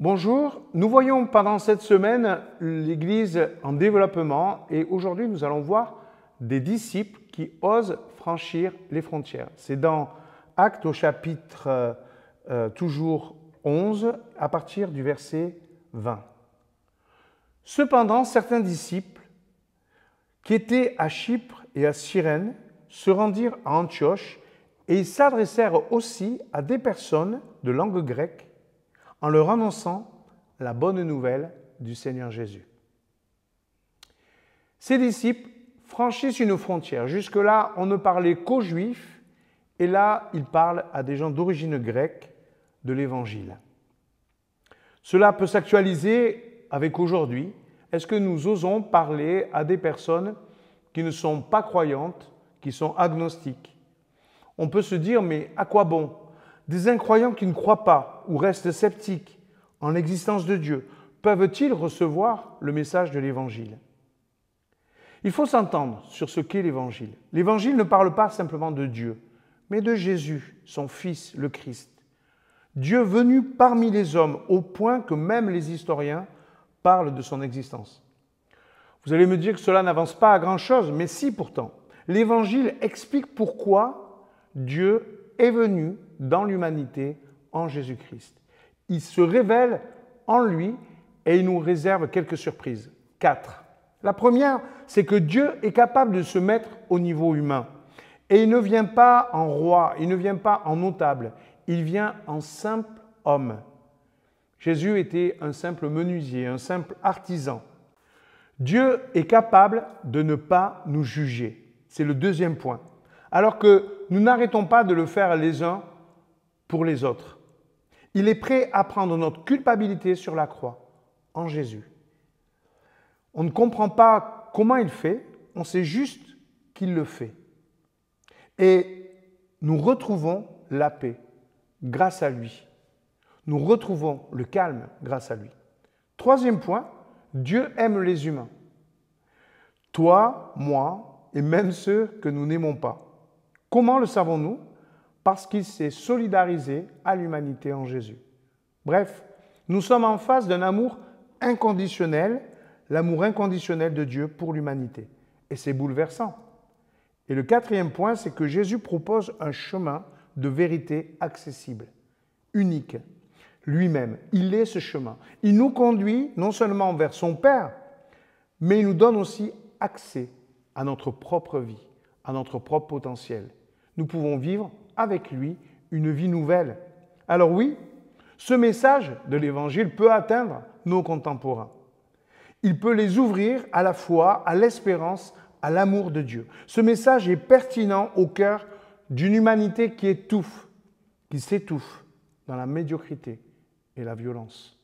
Bonjour, nous voyons pendant cette semaine l'Église en développement et aujourd'hui nous allons voir des disciples qui osent franchir les frontières. C'est dans Actes au chapitre toujours 11 à partir du verset 20. Cependant, certains disciples qui étaient à Chypre et à Cyrène se rendirent à Antioche et ils s'adressèrent aussi à des personnes de langue grecque en leur annonçant la bonne nouvelle du Seigneur Jésus. Ces disciples franchissent une frontière. Jusque-là, on ne parlait qu'aux Juifs, et là, ils parlent à des gens d'origine grecque de l'Évangile. Cela peut s'actualiser avec aujourd'hui. Est-ce que nous osons parler à des personnes qui ne sont pas croyantes, qui sont agnostiques? On peut se dire, mais à quoi bon? Des incroyants qui ne croient pas ou restent sceptiques en l'existence de Dieu, peuvent-ils recevoir le message de l'Évangile? Il faut s'entendre sur ce qu'est l'Évangile. L'Évangile ne parle pas simplement de Dieu, mais de Jésus, son Fils, le Christ. Dieu venu parmi les hommes, au point que même les historiens parlent de son existence. Vous allez me dire que cela n'avance pas à grand-chose, mais si pourtant. L'Évangile explique pourquoi Dieu est venu dans l'humanité en Jésus-Christ. Il se révèle en lui et il nous réserve quelques surprises. 4. La première, c'est que Dieu est capable de se mettre au niveau humain. Et il ne vient pas en roi, il ne vient pas en notable, il vient en simple homme. Jésus était un simple menuisier, un simple artisan. Dieu est capable de ne pas nous juger. C'est le deuxième point. Alors que nous n'arrêtons pas de le faire les uns pour les autres. Il est prêt à prendre notre culpabilité sur la croix, en Jésus. On ne comprend pas comment il fait, on sait juste qu'il le fait. Et nous retrouvons la paix grâce à lui. Nous retrouvons le calme grâce à lui. Troisième point, Dieu aime les humains. Toi, moi et même ceux que nous n'aimons pas. Comment le savons-nous? Parce qu'il s'est solidarisé à l'humanité en Jésus. Bref, nous sommes en face d'un amour inconditionnel, l'amour inconditionnel de Dieu pour l'humanité. Et c'est bouleversant. Et le quatrième point, c'est que Jésus propose un chemin de vérité accessible, unique, lui-même. Il est ce chemin. Il nous conduit non seulement vers son Père, mais il nous donne aussi accès à notre propre vie, à notre propre potentiel. Nous pouvons vivre avec lui une vie nouvelle. Alors oui, ce message de l'Évangile peut atteindre nos contemporains. Il peut les ouvrir à la foi, à l'espérance, à l'amour de Dieu. Ce message est pertinent au cœur d'une humanité qui étouffe, qui s'étouffe dans la médiocrité et la violence.